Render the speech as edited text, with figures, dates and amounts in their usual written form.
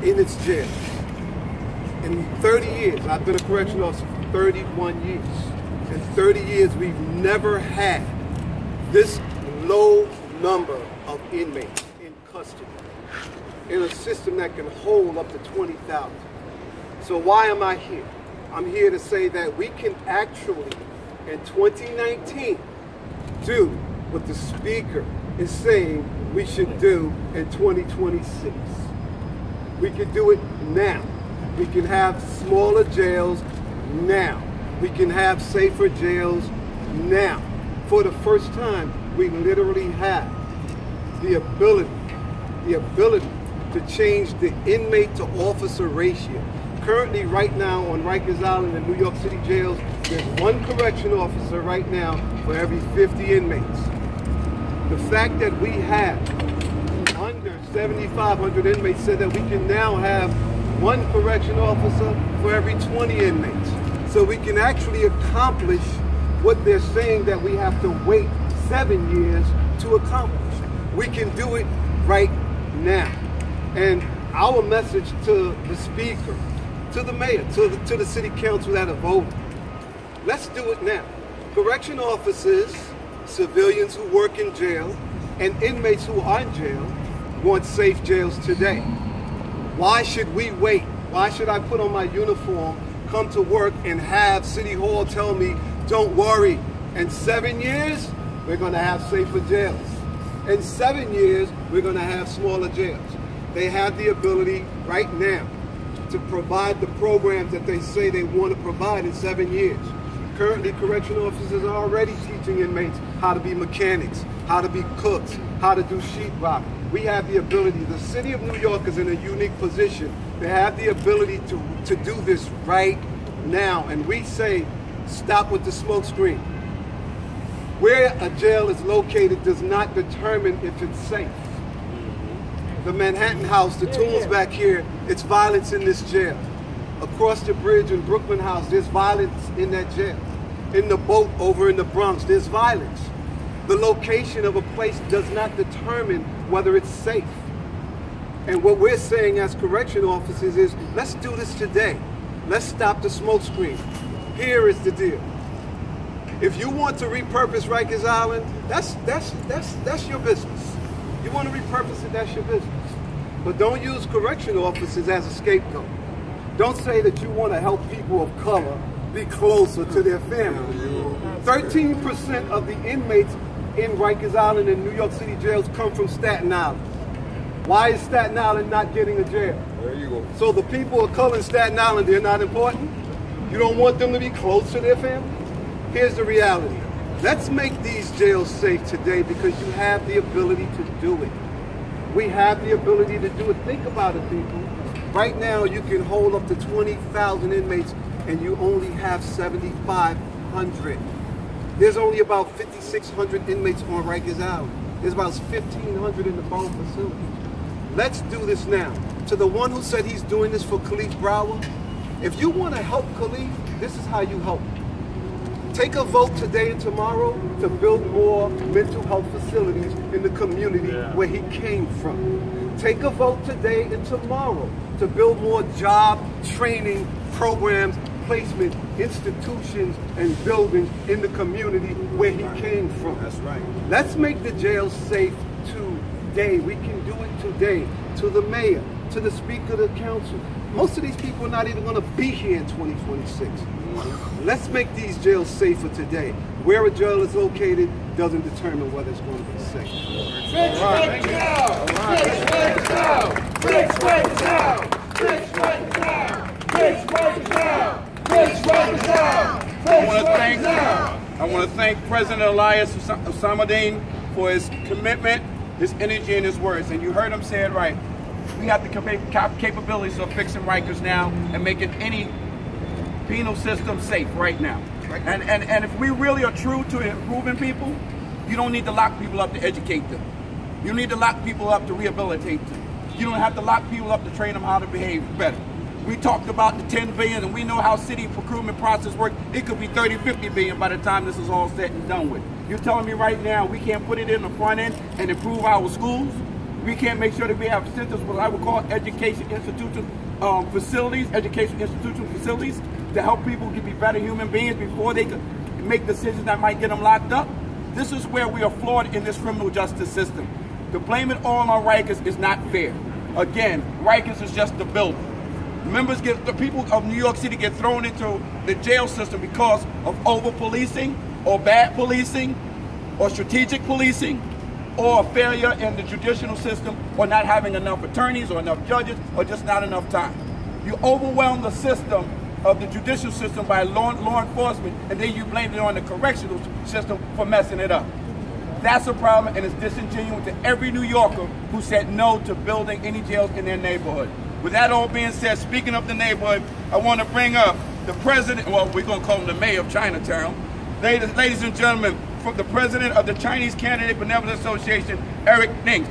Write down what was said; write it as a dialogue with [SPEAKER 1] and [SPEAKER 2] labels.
[SPEAKER 1] in its jail. In 30 years, I've been a correctional officer for 31 years. In 30 years, we've never had this low number of inmates in custody in a system that can hold up to 20,000. So why am I here? I'm here to say that we can actually, in 2019, do what the Speaker is saying we should do in 2026. We can do it now. We can have smaller jails now. We can have safer jails now. For the first time, we literally have the ability to change the inmate to officer ratio. Currently, right now, on Rikers Island in New York City jails, there's one correctional officer right now for every 50 inmates. The fact that we have under 7,500 inmates said that we can now have one correctional officer for every 20 inmates. So we can actually accomplish what they're saying that we have to wait 7 years to accomplish. We can do it right now. And our message to the Speaker, to the Mayor, to the City Council that have voted, let's do it now. Correction officers, civilians who work in jail, and inmates who are in jail want safe jails today. Why should we wait? Why should I put on my uniform, come to work, and have City Hall tell me, don't worry, in 7 years, we're going to have safer jails. In 7 years, we're going to have smaller jails. They have the ability right now to provide the programs that they say they want to provide in 7 years. Currently, correctional officers are already teaching inmates how to be mechanics, how to be cooks, how to do sheetrock. We have the ability. The City of New York is in a unique position. They have the ability to do this right now. And we say, stop with the smoke screen. Where a jail is located does not determine if it's safe. The Manhattan House, the tools back here, it's violence in this jail. Across the bridge in Brooklyn House, there's violence in that jail. In the boat over in the Bronx, there's violence. The location of a place does not determine whether it's safe. And what we're saying as correctional officers is, let's do this today. Let's stop the smoke screen. Here is the deal. If you want to repurpose Rikers Island, that's your business. You want to repurpose it, that's your business. But don't use correctional officers as a scapegoat. Don't say that you want to help people of color be closer to their families. 13% of the inmates in Rikers Island and New York City jails come from Staten Island. Why is Staten Island not getting a jail?
[SPEAKER 2] There you go.
[SPEAKER 1] So the people of color in Staten Island, they're not important? You don't want them to be close to their families? Here's the reality. Let's make these jails safe today because you have the ability to do it. We have the ability to do it. Think about it, people. Right now, you can hold up to 20,000 inmates and you only have 7,500. There's only about 5,600 inmates on Rikers Island. There's about 1,500 in the borough facility. Let's do this now. To the one who said he's doing this for Khalif Broward, if you want to help Khalif, this is how you help. Take a vote today and tomorrow to build more mental health facilities in the community where he came from. Take a vote today and tomorrow to build more job training programs, placement, institutions, and buildings in the community where he came from.
[SPEAKER 2] That's right.
[SPEAKER 1] Let's make the jails safe today. We can do it today. To the mayor, to the Speaker of the Council. Most of these people are not even going to be here in 2026. Let's make these jails safer today. Where a jail is located doesn't determine whether it's going to be safe.
[SPEAKER 2] I want to thank President Elias Husamudeen for his commitment, his energy, and his words. And you heard him say it right. We have the capabilities of fixing Rikers now and making any penal system safe right now. And if we really are true to improving people, you don't need to lock people up to educate them. You need to lock people up to rehabilitate them. You don't have to lock people up to train them how to behave better. We talked about the 10 billion and we know how city procurement process works. It could be 30, 50 billion by the time this is all said and done with. You're telling me right now we can't put it in the front end and improve our schools? We can't make sure that we have centers, what I would call education institution facilities, education institution facilities, to help people to be better human beings before they can make decisions that might get them locked up. This is where we are flawed in this criminal justice system. To blame it all on Rikers is not fair. Again, Rikers is just the building. The people of New York City get thrown into the jail system because of over-policing or bad policing or strategic policing or a failure in the judicial system or not having enough attorneys or enough judges or just not enough time. You overwhelm the system of the judicial system by law enforcement, and then you blame it on the correctional system for messing it up. That's a problem, and it's disingenuous to every New Yorker who said no to building any jails in their neighborhood. With that all being said, speaking of the neighborhood, I want to bring up the president, well, we're going to call him the mayor of Chinatown. Ladies and gentlemen, from the president of the Chinese Candidate Benevolent Association, Eric Ning.